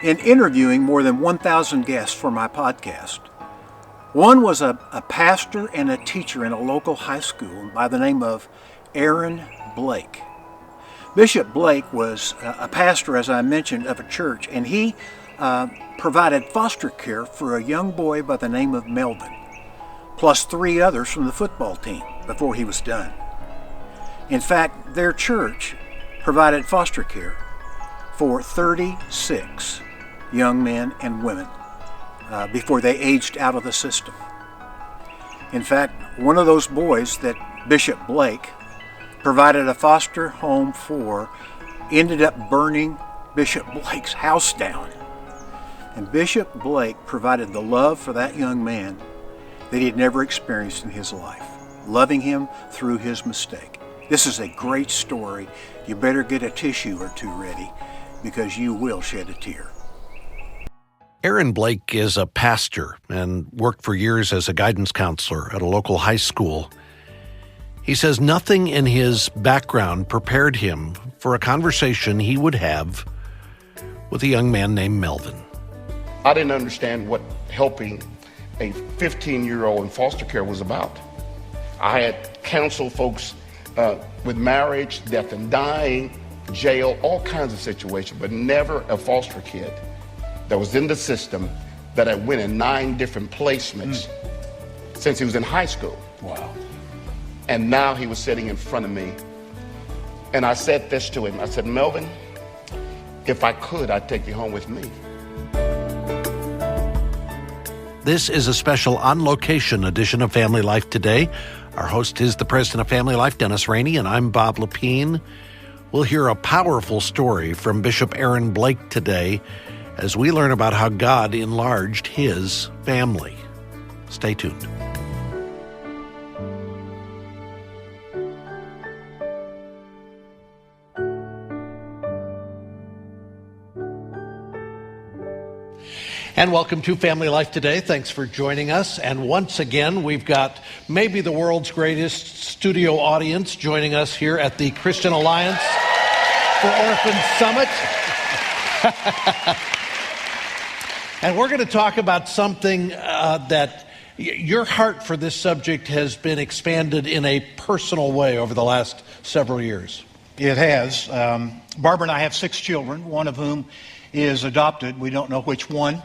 in interviewing more than 1,000 guests for my podcast. One was a pastor and a teacher in a local high school by the name of Aaron Blake. Bishop Blake was a pastor, as I mentioned, of a church, and he provided foster care for a young boy by the name of Melvin, plus 3 others from the football team before he was done. In fact, their church provided foster care for 36 young men and women before they aged out of the system. In fact, one of those boys that Bishop Blake provided a foster home for ended up burning Bishop Blake's house down. And Bishop Blake provided the love for that young man that he had never experienced in his life, loving him through his mistake. This is a great story. You better get a tissue or two ready, because you will shed a tear. Aaron Blake is a pastor and worked for years as a guidance counselor at a local high school. He says nothing in his background prepared him for a conversation he would have with a young man named Melvin. I didn't understand what helping a 15-year-old in foster care was about. I had counseled folks with marriage, death and dying, jail, all kinds of situations, but never a foster kid that was in the system that had went in 9 different placements since he was in high school. Wow. And now he was sitting in front of me. And I said this to him. I said, Melvin, if I could, I'd take you home with me. This is a special on-location edition of Family Life Today. Our host is the president of Family Life, Dennis Rainey, and I'm Bob Lepine. We'll hear a powerful story from Bishop Aaron Blake today as we learn about how God enlarged his family. Stay tuned. And welcome to Family Life Today. Thanks for joining us. And once again, we've got maybe the world's greatest studio audience joining us here at the Christian Alliance for Orphans Summit. And we're going to talk about something that your heart for this subject has been expanded in a personal way over the last several years. It has. Barbara and I have 6 children, one of whom is adopted. We don't know which one.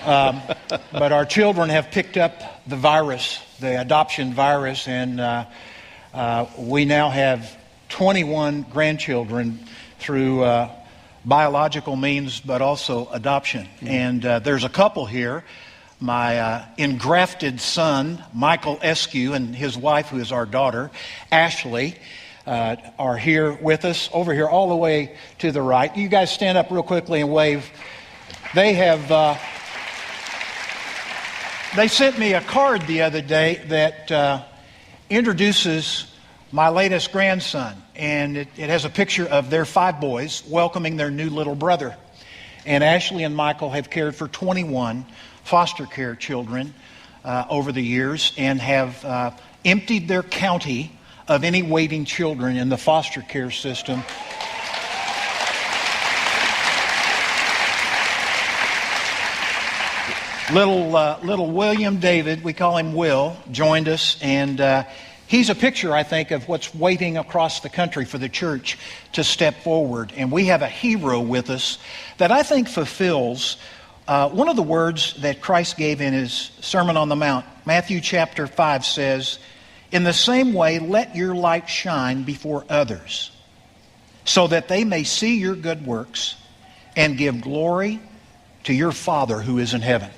But our children have picked up the virus, the adoption virus, and we now have 21 grandchildren through biological means, but also adoption. And there's a couple here. My engrafted son, Michael Eskew, and his wife, who is our daughter, Ashley, are here with us, over here all the way to the right. You guys stand up real quickly and wave. They have... They sent me a card the other day that introduces my latest grandson, and it has a picture of their 5 boys welcoming their new little brother. And Ashley and Michael have cared for 21 foster care children over the years and have emptied their county of any waiting children in the foster care system. Little William David, we call him Will, joined us, and he's a picture, I think, of what's waiting across the country for the church to step forward. And we have a hero with us that I think fulfills one of the words that Christ gave in his Sermon on the Mount. Matthew chapter 5 says, "In the same way, let your light shine before others, so that they may see your good works and give glory to your Father who is in heaven."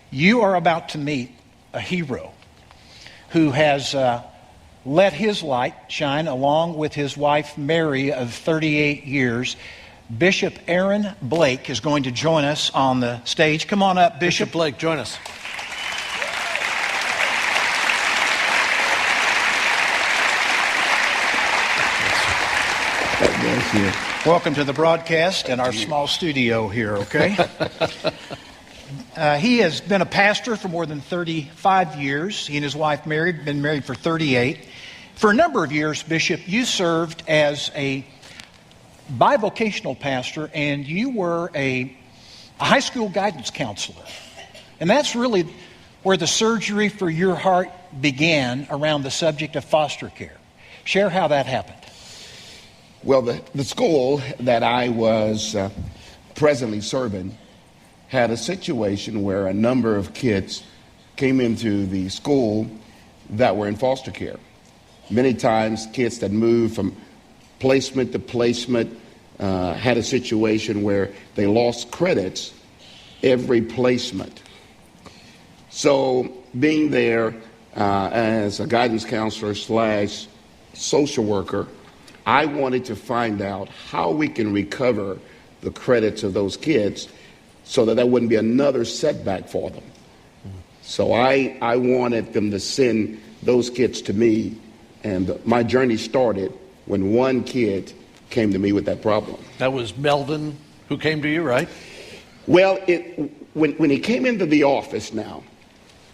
You are about to meet a hero who has let his light shine along with his wife Mary of 38 years. Bishop Aaron Blake is going to join us on the stage. Come on up, Bishop. Bishop Blake, join us. Welcome to the broadcast and our small studio here, okay? He has been a pastor for more than 35 years. He and his wife been married for 38. For a number of years, Bishop, you served as a bivocational pastor, and you were a high school guidance counselor. And that's really where the surgery for your heart began around the subject of foster care. Share how that happened. Well, the school that I was presently serving had a situation where a number of kids came into the school that were in foster care. Many times kids that moved from placement to placement had a situation where they lost credits every placement. So being there as a guidance counselor / social worker, I wanted to find out how we can recover the credits of those kids so that there wouldn't be another setback for them. So I wanted them to send those kids to me, and my journey started when one kid came to me with that problem. That was Melvin who came to you, right? Well, when he came into the office now,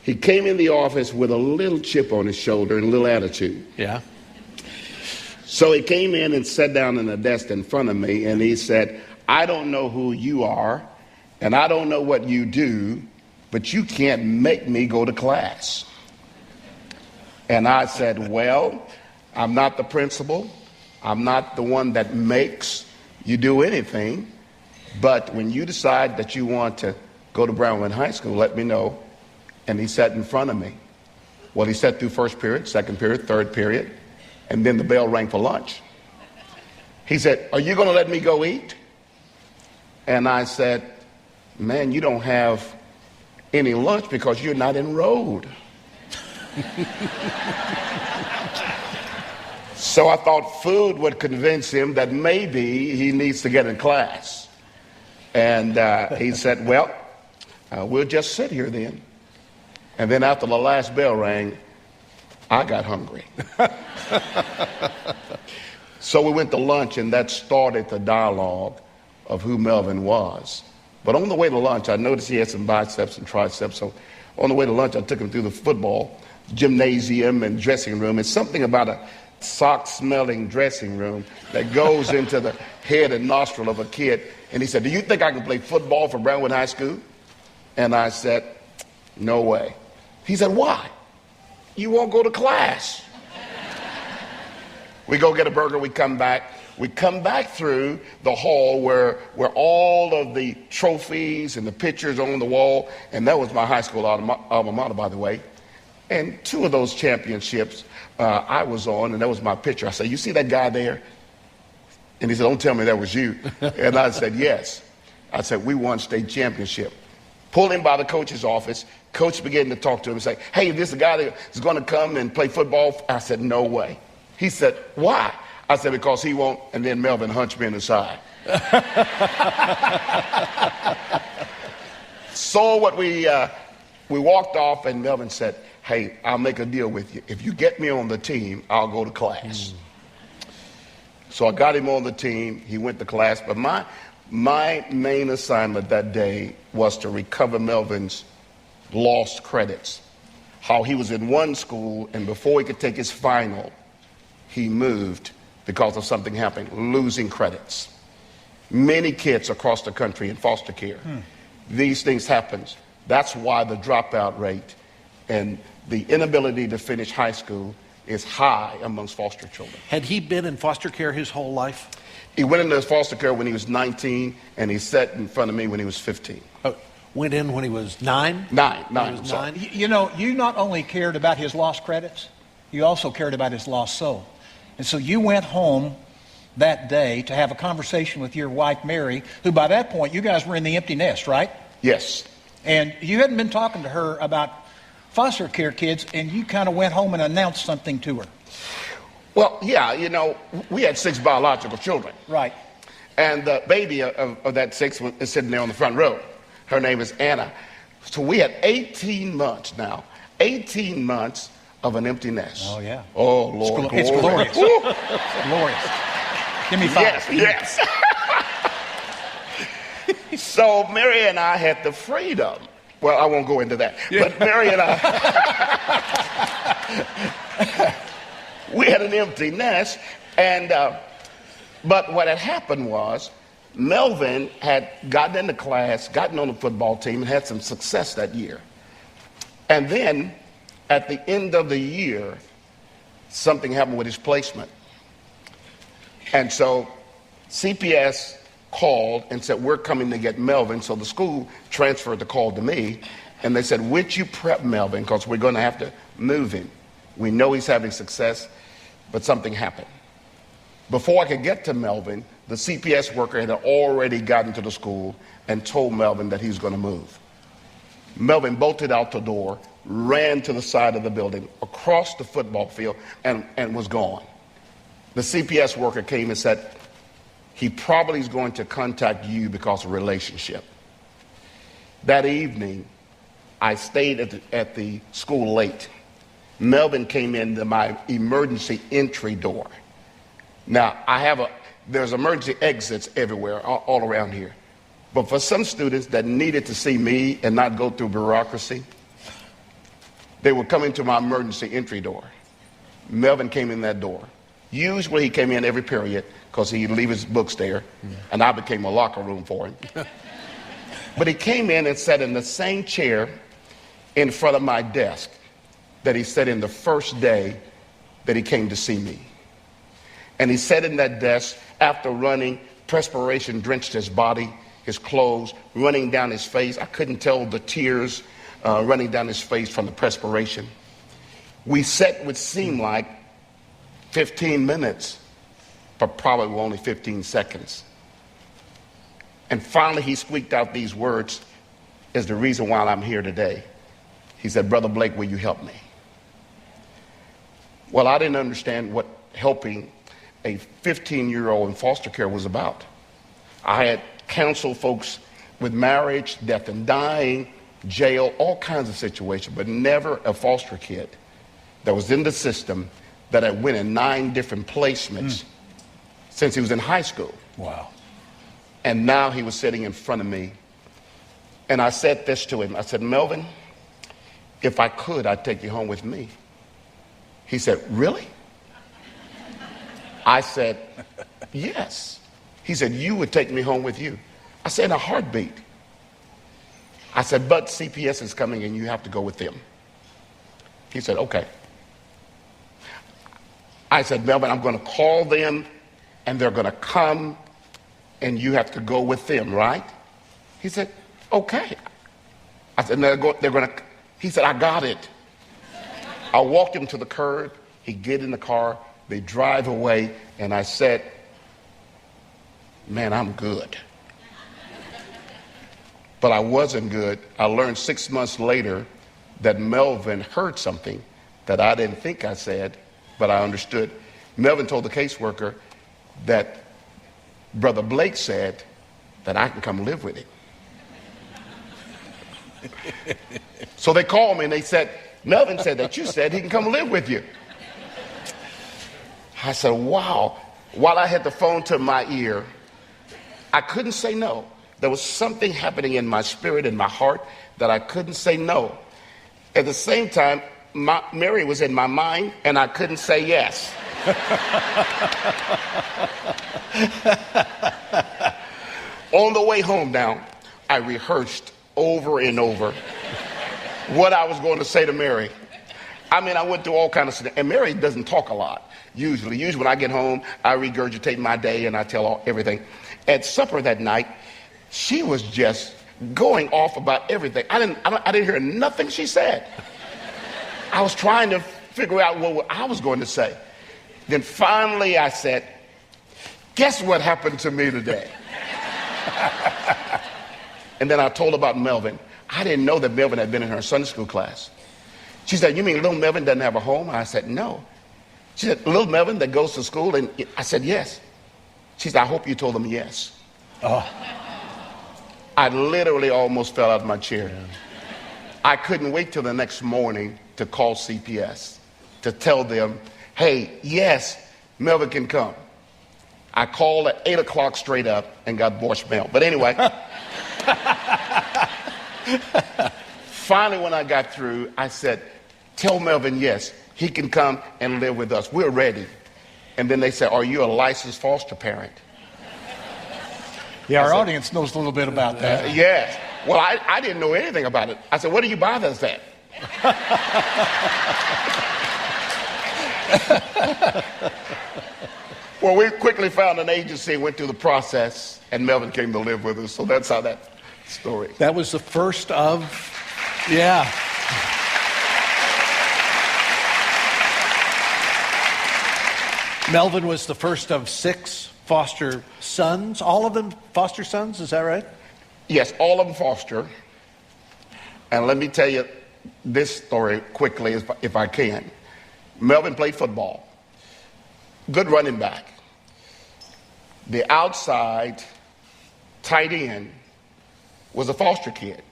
he came in the office with a little chip on his shoulder and a little attitude. Yeah. So he came in and sat down in the desk in front of me, and he said, "I don't know who you are, and I don't know what you do, but you can't make me go to class." And I said, "Well, I'm not the principal. I'm not the one that makes you do anything. But when you decide that you want to go to Brownwood High School, let me know." And he sat in front of me. Well, he sat through first period, second period, third period, and then the bell rang for lunch. He said, "Are you going to let me go eat?" And I said, "Man, you don't have any lunch because you're not enrolled." So I thought food would convince him that maybe he needs to get in class. And he said, "Well, we'll just sit here then." And then after the last bell rang, I got hungry. So we went to lunch, and that started the dialogue of who Melvin was. But on the way to lunch, I noticed he had some biceps and triceps. So on the way to lunch, I took him through the football gymnasium and dressing room. It's something about a sock-smelling dressing room that goes into the head and nostril of a kid. And he said, "Do you think I can play football for Brownwood High School?" And I said, "No way." He said, "Why?" "You won't go to class." We go get a burger, we come back. We come back through the hall where all of the trophies and the pictures on the wall, and that was my high school alma mater, by the way. And 2 of those championships I was on, and that was my picture. I said, "You see that guy there?" And he said, "Don't tell me that was you." And I said, "Yes." I said, "We won state championship." Pulled him by the coach's office. Coach began to talk to him and say, "Hey, this is the guy that is going to come and play football." I said, "No way." He said, "Why?" I said, "Because he won't." And then Melvin hunched me in the side. So what we walked off, and Melvin said, "Hey, I'll make a deal with you. If you get me on the team, I'll go to class." So I got him on the team. He went to class. But my main assignment that day was to recover Melvin's lost credits. How he was in one school, and before he could take his final, he moved because of something happening, losing credits. Many kids across the country in foster care. These things happen. That's why the dropout rate and the inability to finish high school is high amongst foster children. Had he been in foster care his whole life? He went into foster care when he was 19, and he sat in front of me when he was 15. Oh, went in when he was 9? Nine. He was 9? You know, you not only cared about his lost credits, you also cared about his lost soul. And so you went home that day to have a conversation with your wife, Mary, who by that point, you guys were in the empty nest, right? Yes. And you hadn't been talking to her about foster care kids, and you kind of went home and announced something to her. Well, yeah, you know, we had 6 biological children. Right. And the baby of that 6 is sitting there on the front row. Her name is Anna. So we had 18 months now. 18 months of an empty nest. Oh, yeah. Oh, Lord. It's glorious. It's glorious. Give me 5. Yes. So Mary and I had the freedom. Well, I won't go into that. Yeah. But Mary and I, we had an empty nest. And But what had happened was Melvin had gotten into class, gotten on the football team, and had some success that year. And then at the end of the year, something happened with his placement. And so CPS called and said, we're coming to get Melvin. So the school transferred the call to me. And they said, would you prep Melvin? Because we're going to have to move him. We know he's having success, but something happened. Before I could get to Melvin, the CPS worker had already gotten to the school and told Melvin that he was going to move. Melvin bolted out the door, ran to the side of the building, across the football field, and was gone. The CPS worker came and said, he probably is going to contact you because of relationship. That evening, I stayed at the school late. Melvin came into my emergency entry door. Now, there's emergency exits everywhere, all around here. But for some students that needed to see me and not go through bureaucracy, they would come into my emergency entry door. Melvin came in that door. Usually he came in every period because he'd leave his books there, and I became a locker room for him. But he came in and sat in the same chair in front of my desk that he sat in the first day that he came to see me. And he sat in that desk after running, perspiration drenched his body, his clothes, running down his face. I couldn't tell the tears running down his face from the perspiration. We sat what seemed like 15 minutes, but probably only 15 seconds. And finally he squeaked out these words, is the reason why I'm here today. He said, Brother Blake, will you help me? Well, I didn't understand what helping a 15-year-old in foster care was about. I had counseled folks with marriage, death and dying, jail, all kinds of situations, but never a foster kid that was in the system that had went in 9 different placements since he was in high school. Wow. And now he was sitting in front of me. And I said this to him. I said, Melvin, if I could, I'd take you home with me. He said, really? I said, yes. He said, you would take me home with you. I said, in a heartbeat. I said, but CPS is coming and you have to go with them. He said, okay. I said, Melvin, I'm going to call them and they're going to come and you have to go with them, right? He said, okay. I said, they're going to, he said, I got it. I walked him to the curb. He get in the car. They drive away. And I said, man, I'm good. But I wasn't good. I learned 6 months later that Melvin heard something that I didn't think I said, but I understood. Melvin told the caseworker that Brother Blake said that I can come live with him. So they called me and they said, Melvin said that you said he can come live with you. I said, wow. While I had the phone to my ear, I couldn't say no. There was something happening in my spirit, in my heart, that I couldn't say no. At the same time, Mary was in my mind, and I couldn't say yes. On the way home now, I rehearsed over and over what I was going to say to Mary. I mean, I went through all kinds of stuff. And Mary doesn't talk a lot, usually. Usually when I get home, I regurgitate my day and I tell everything. At supper that night, she was just going off about everything. I didn't hear nothing she said. I was trying to figure out what I was going to say. Then finally I said, guess what happened to me today? And then I told about Melvin. I didn't know that Melvin had been in her Sunday school class. She said, you mean little Melvin doesn't have a home? I said, no. She said, little Melvin that goes to school? And I said, yes. She said, I hope you told him yes. Oh. I literally almost fell out of my chair. Yeah. I couldn't wait till the next morning to call CPS to tell them, hey, yes, Melvin can come. I called at 8 o'clock straight up and got voicemail. But anyway, finally when I got through, I said, tell Melvin, yes, he can come and live with us. We're ready. And then they said, are you a licensed foster parent? Yeah, our audience knows a little bit about that. Yes. Well, I didn't know anything about it. I said, what do you bother us at? Well, we quickly found an agency, went through the process, and Melvin came to live with us. So that's how that story. That was the first of, yeah. Melvin was the first of 6 foster sons. All of them foster sons, is that right? Yes, all of them foster. And let me tell you this story quickly, if I can. Melvin played football. Good running back. The outside tight end was a foster kid.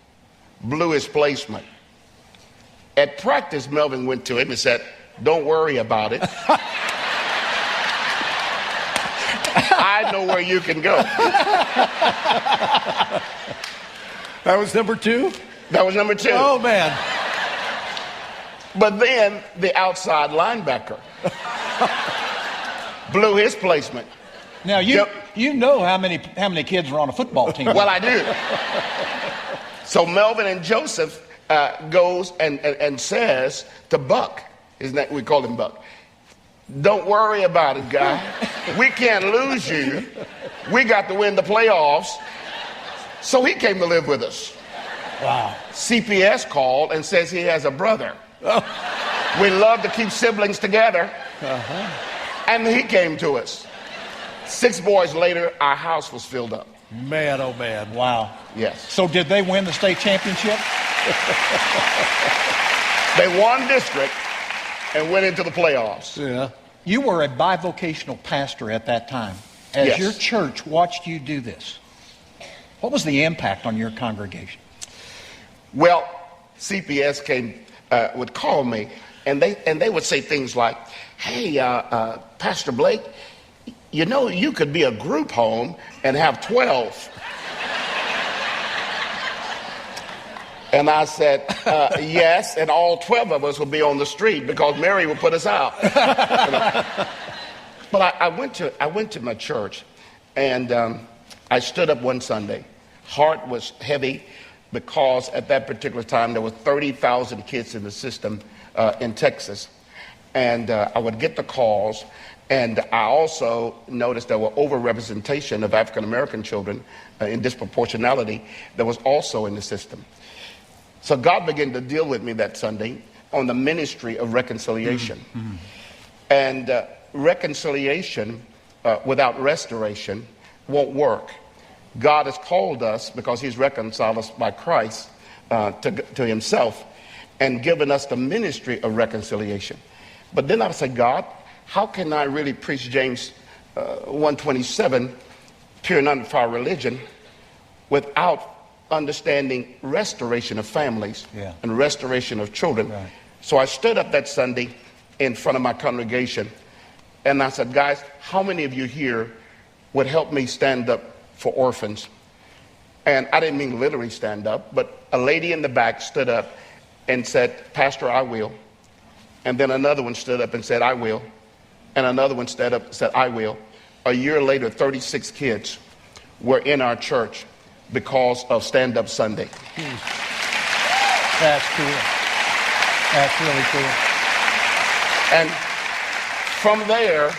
Blew his placement. At practice, Melvin went to him and said, don't worry about it. I know where you can go. That was number 2? That was number 2. Oh, man. But then the outside linebacker blew his placement. Now, you know how many kids are on a football team. Well, I do. So Melvin and Joseph goes and says to Buck, we call him Buck, don't worry about it, guy. We can't lose you. We got to win the playoffs. So he came to live with us. Wow. CPS called and says he has a brother. We love to keep siblings together. And he came to us. 6 boys later, our house was filled up. Man, oh man. Wow. Yes. So did they win the state championship? They won district and went into the playoffs. Yeah. You were a bivocational pastor at that time. As Yes. your church watched you do this, what was the impact on your congregation? Well, CPS would call me, and they would say things like, hey, Pastor Blake, you know you could be a group home and have 12. And I said, yes, and all 12 of us will be on the street because Mary will put us out. But I went to my church, and I stood up one Sunday. Heart was heavy because at that particular time there were 30,000 kids in the system in Texas. And I would get the calls, and I also noticed there were overrepresentation of African American children in disproportionality that was also in the system. So God began to deal with me that Sunday on the ministry of reconciliation. Mm-hmm. And reconciliation without restoration won't work. God has called us, because he's reconciled us by Christ to himself, and given us the ministry of reconciliation. But then I said, God, how can I really preach James 1:27, pure and undefiled religion, without understanding restoration of families and restoration of children? Right. So I stood up that Sunday in front of my congregation, and I said, guys, how many of you here would help me stand up for orphans? And I didn't mean literally stand up, but a lady in the back stood up and said, Pastor, I will. And then another one stood up and said, I will. And another one stood up and said, I will. A year later, 36 kids were in our church because of Stand Up Sunday. That's cool. That's really cool. And from there,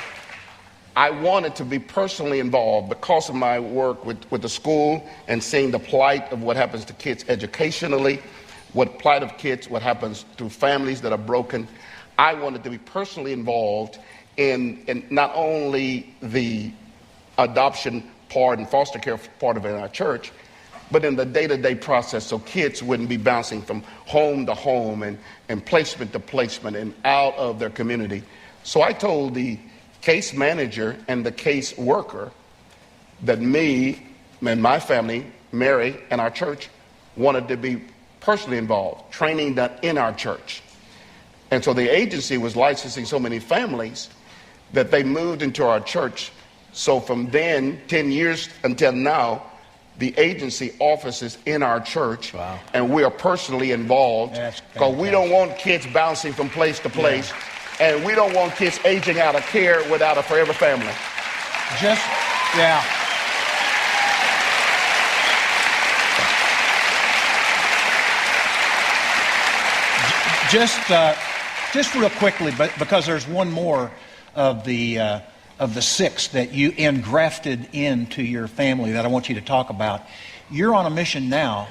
I wanted to be personally involved because of my work with the school and seeing the plight of what happens to kids educationally, what plight of kids, what happens through families that are broken. I wanted to be personally involved in not only the adoption part and foster care part of it in our church, but in the day-to-day process, so kids wouldn't be bouncing from home to home and placement to placement and out of their community. So I told the case manager and the case worker that me and my family, Mary, and our church wanted to be personally involved, training that in our church. And so the agency was licensing so many families that they moved into our church. So from then, 10 years until now, the agency offices in our church. Wow. And we are personally involved because we don't want kids bouncing from place to place. And we don't want kids aging out of care without a forever family. Yeah. Just real quickly, but because there's one more of the 6 that you engrafted into your family that I want you to talk about. You're on a mission now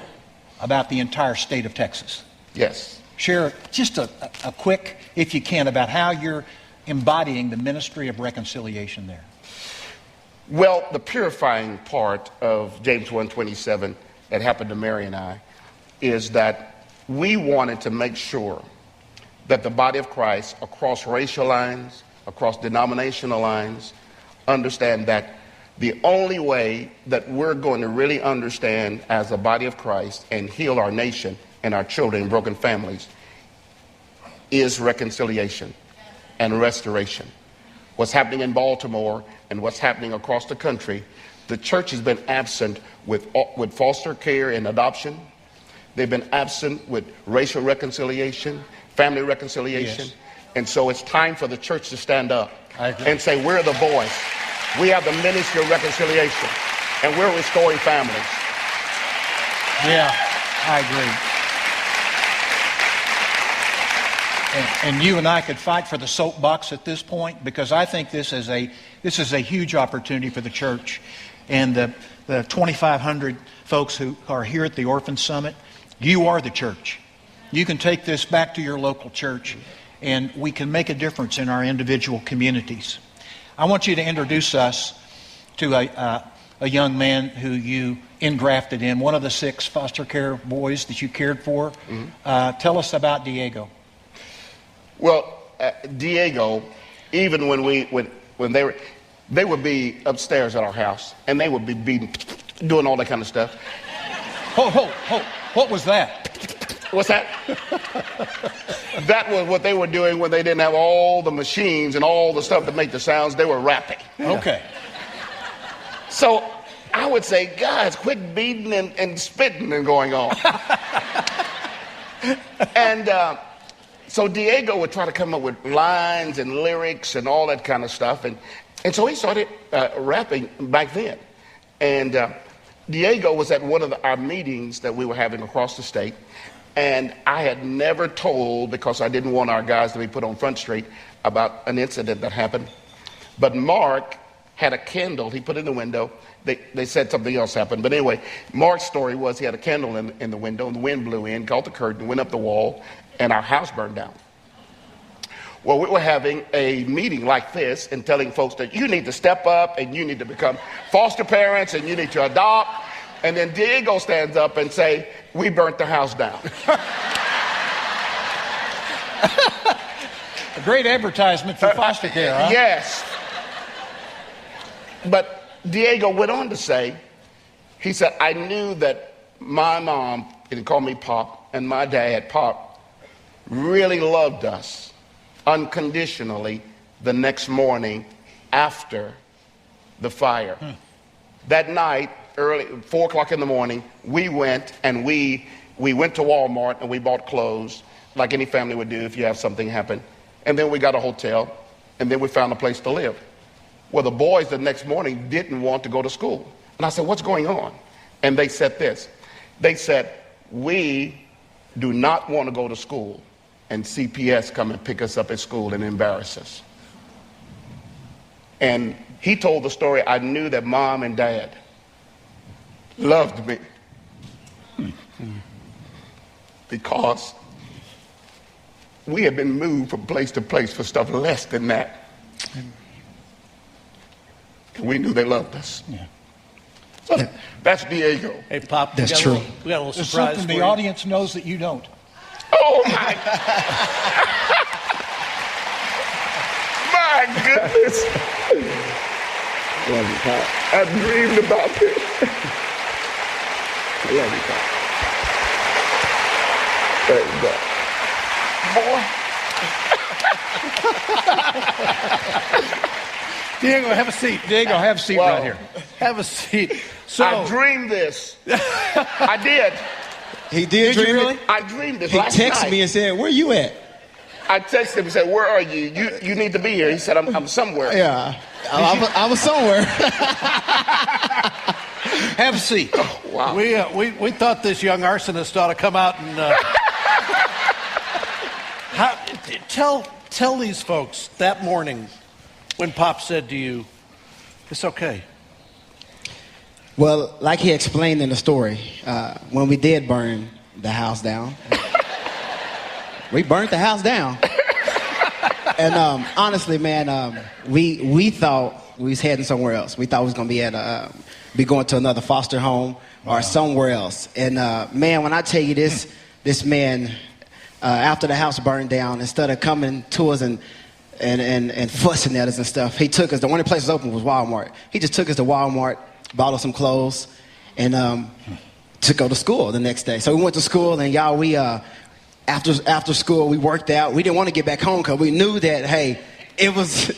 about the entire state of Texas. Yes. Share just a quick, if you can, about how you're embodying the ministry of reconciliation there. Well, the purifying part of James 1:27 that happened to Mary and I is that we wanted to make sure that the body of Christ, across racial lines, across denominational lines, understand that the only way that we're going to really understand as a body of Christ and heal our nation and our children and broken families is reconciliation and restoration. What's happening in Baltimore and what's happening across the country, the church has been absent with foster care and adoption. They've been absent with racial reconciliation, family reconciliation. Yes. And so it's time for the church to stand up I agree. and say, we're the voice. We have the ministry of reconciliation, and we're restoring families. Yeah, I agree. And you and I could fight for the soapbox at this point, because I think this is a huge opportunity for the church. And the 2,500 folks who are here at the Orphan Summit, you are the church. You can take this back to your local church, and we can make a difference in our individual communities. I want you to introduce us to a young man who you engrafted in, one of the 6 foster care boys that you cared for. Mm-hmm. Tell us about Diego. Well, Diego, even when they would be upstairs at our house, and they would be beating, doing all that kind of stuff. What was that? What's that? That was what they were doing when they didn't have all the machines and all the stuff to make the sounds. They were rapping. Okay. So I would say, guys, quit beating and spitting and going on. And so Diego would try to come up with lines and lyrics and all that kind of stuff. And so he started rapping back then. And Diego was at one of our meetings that we were having across the state. And I had never told, because I didn't want our guys to be put on Front Street, about an incident that happened. But Mark had a candle. He put it in the window. They said something else happened. But anyway, Mark's story was he had a candle in the window, and the wind blew in, caught the curtain, went up the wall, and our house burned down. Well, we were having a meeting like this and telling folks that you need to step up and you need to become foster parents and you need to adopt. And then Diego stands up and say, we burnt the house down. A great advertisement for foster care, huh? Yes. But Diego went on to say, he said, I knew that my mom, he didn't call me Pop, and my dad, Pop, really loved us unconditionally the next morning after the fire. That night, early, 4 o'clock in the morning, we went and we went to Walmart and we bought clothes like any family would do if you have something happen. And then we got a hotel, and then we found a place to live. Well, the boys the next morning didn't want to go to school. And I said, what's going on? And they said this. They said, we do not want to go to school and CPS come and pick us up at school and embarrass us. And he told the story. I knew that mom and dad loved me because we had been moved from place to place for stuff less than that. And we knew they loved us. Yeah. So that's Diego. Hey, Pop, That's true. We got a little There's surprise something for the you. audience knows that you don't. Oh my! My goodness! Love you, Pop. I dreamed about this. I love you, Pop. There you go. Boy. Diego, have a seat. Diego, have a seat Wow. right here. Have a seat. So, I dreamed this. I did. He did you dream really? it. I dreamed this He last texted night. me and said, where you at? I texted him and said, "Where are you? You need to be here." He said, "I'm somewhere." Yeah, I was somewhere. Have a seat. Oh, wow. We thought this young arsonist ought to come out and tell these folks that morning when Pop said to you, "It's okay." Well, like he explained in the story, when we did burn the house down, we burnt the house down. And honestly, man, we thought we was heading somewhere else. We thought we was going to be going to another foster home or somewhere else. And man, when I tell you this man, after the house burned down, instead of coming to us and fussing at us and stuff, he took us. The only place open was Walmart. He just took us to Walmart, bought us some clothes, and to go to school the next day. So we went to school, and y'all, we after school we worked out. We didn't want to get back home because we knew that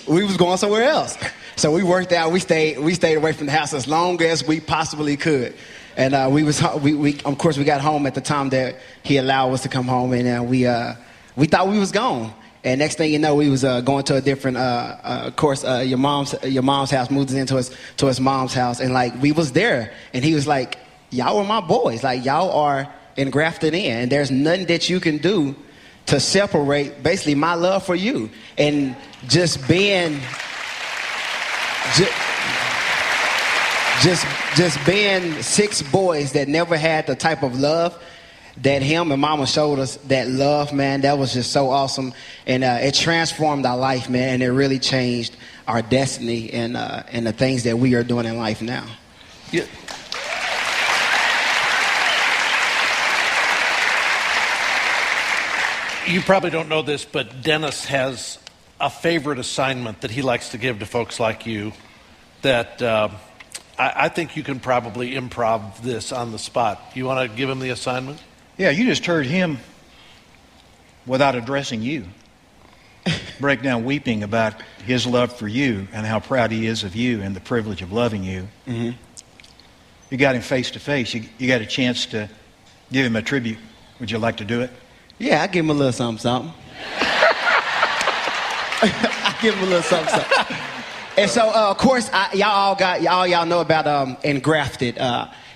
we was going somewhere else. So we worked out. We stayed away from the house as long as we possibly could. And we of course we got home at the time that he allowed us to come home, and we thought we was gone. And next thing you know, we was going to a different, of course, your mom's house, moved us into his mom's house, and like we was there, and he was like, "Y'all are my boys, like y'all are engrafted in, and there's nothing that you can do to separate basically my love for you." And just being six boys that never had the type of love that him and mama showed us, that love, man, that was just so awesome. And it transformed our life, man, and it really changed our destiny and the things that we are doing in life now. Yeah. You probably don't know this, but Dennis has a favorite assignment that he likes to give to folks like you that I think you can probably improv this on the spot. You want to give him the assignment? Yeah, you just heard him, without addressing you, break down weeping about his love for you and how proud he is of you and the privilege of loving you. Mm-hmm. You got him face to face. You got a chance to give him a tribute. Would you like to do it? Yeah, I give him a little something. I give him a little something. And so, of course, y'all know about engrafted.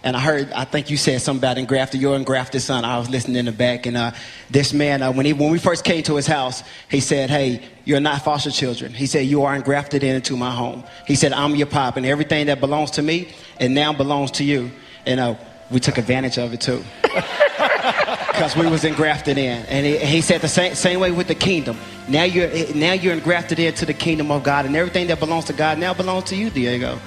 And I think you said something about engrafted, your engrafted son. I was listening in the back, and this man, when we first came to his house, he said, "Hey, you're not foster children." He said, "You are engrafted into my home." He said, "I'm your pop, and everything that belongs to me, it now belongs to you." And we took advantage of it too, because we was engrafted in. And he said the same way with the kingdom. Now you're engrafted into the kingdom of God, and everything that belongs to God now belongs to you, Diego.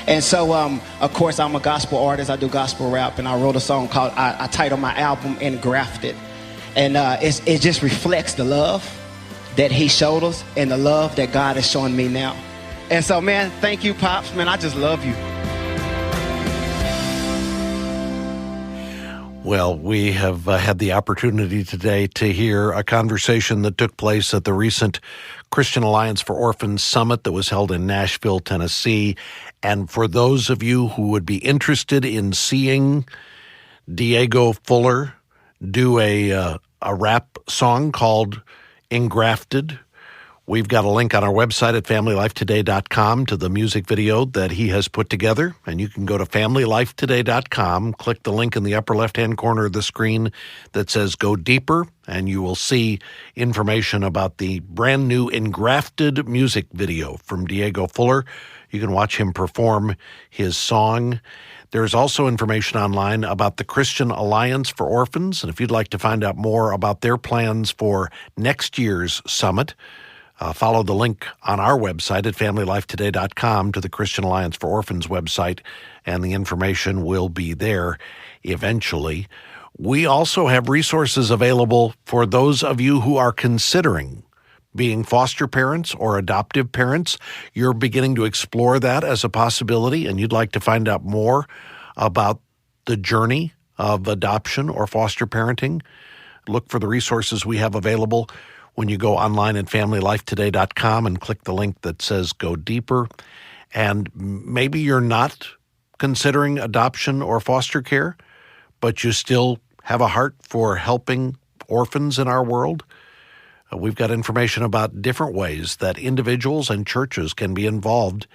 And so, of course, I'm a gospel artist. I do gospel rap, and I wrote a song called, I titled my album Engrafted. And it just reflects the love that he showed us and the love that God is showing me now. And so, man, thank you, Pops. Man, I just love you. Well, we have had the opportunity today to hear a conversation that took place at the recent Christian Alliance for Orphans Summit that was held in Nashville, Tennessee. And for those of you who would be interested in seeing Diego Fuller do a rap song called Engrafted, we've got a link on our website at FamilyLifeToday.com to the music video that he has put together. And you can go to FamilyLifeToday.com, click the link in the upper left-hand corner of the screen that says Go Deeper, and you will see information about the brand new Engrafted music video from Diego Fuller. You can watch him perform his song. There's also information online about the Christian Alliance for Orphans, and if you'd like to find out more about their plans for next year's summit, follow the link on our website at FamilyLifeToday.com to the Christian Alliance for Orphans website, and the information will be there eventually. We also have resources available for those of you who are considering being foster parents or adoptive parents. You're beginning to explore that as a possibility, and you'd like to find out more about the journey of adoption or foster parenting. Look for the resources we have available when you go online at FamilyLifeToday.com and click the link that says Go Deeper. And maybe you're not considering adoption or foster care, but you still have a heart for helping orphans in our world. We've got information about different ways that individuals and churches can be involved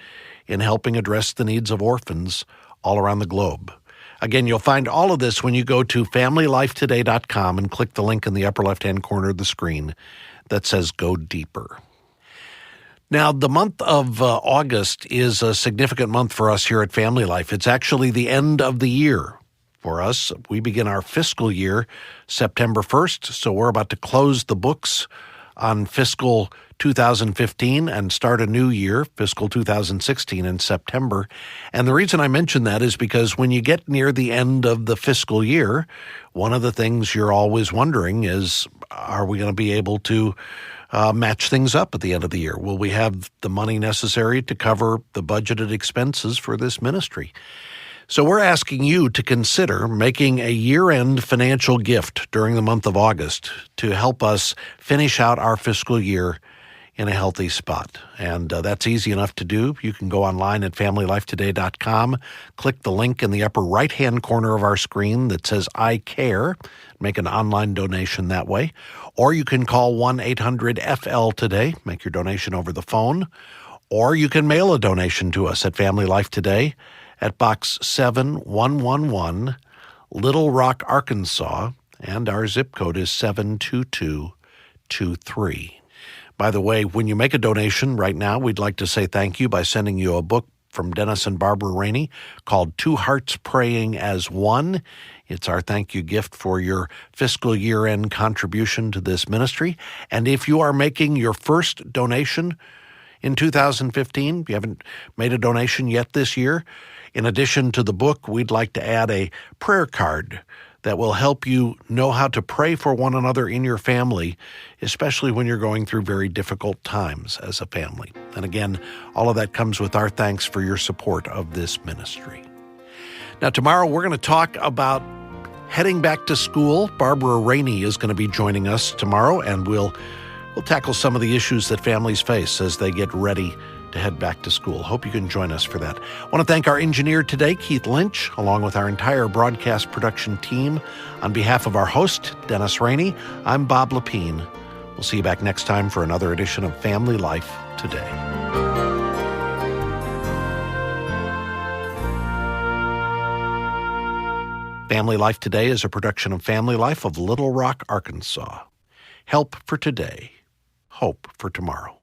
in helping address the needs of orphans all around the globe. Again, you'll find all of this when you go to FamilyLifeToday.com and click the link in the upper left-hand corner of the screen that says Go Deeper. Now, the month of August is a significant month for us here at Family Life. It's actually the end of the year for us. We begin our fiscal year September 1st, so we're about to close the books on fiscal 2015 and start a new year, fiscal 2016, in September. And the reason I mention that is because when you get near the end of the fiscal year, one of the things you're always wondering is, are we going to be able to match things up at the end of the year? Will we have the money necessary to cover the budgeted expenses for this ministry? So we're asking you to consider making a year-end financial gift during the month of August to help us finish out our fiscal year in a healthy spot. And that's easy enough to do. You can go online at FamilyLifeToday.com, click the link in the upper right-hand corner of our screen that says I Care, make an online donation that way. Or you can call 1-800-FL-TODAY, make your donation over the phone. Or you can mail a donation to us at Family Life Today at Box 7111, Little Rock, Arkansas, and our zip code is 72223. By the way, when you make a donation right now, we'd like to say thank you by sending you a book from Dennis and Barbara Rainey called Two Hearts Praying as One. It's our thank you gift for your fiscal year-end contribution to this ministry. And if you are making your first donation in 2015, you haven't made a donation yet this year, in addition to the book, we'd like to add a prayer card that will help you know how to pray for one another in your family, especially when you're going through very difficult times as a family. And again, all of that comes with our thanks for your support of this ministry. Now, tomorrow we're going to talk about heading back to school. Barbara Rainey is going to be joining us tomorrow, and we'll tackle some of the issues that families face as they get ready to head back to school. Hope you can join us for that. I want to thank our engineer today, Keith Lynch, along with our entire broadcast production team. On behalf of our host, Dennis Rainey, I'm Bob Lepine. We'll see you back next time for another edition of Family Life Today. Family Life Today is a production of Family Life of Little Rock, Arkansas. Help for today, hope for tomorrow.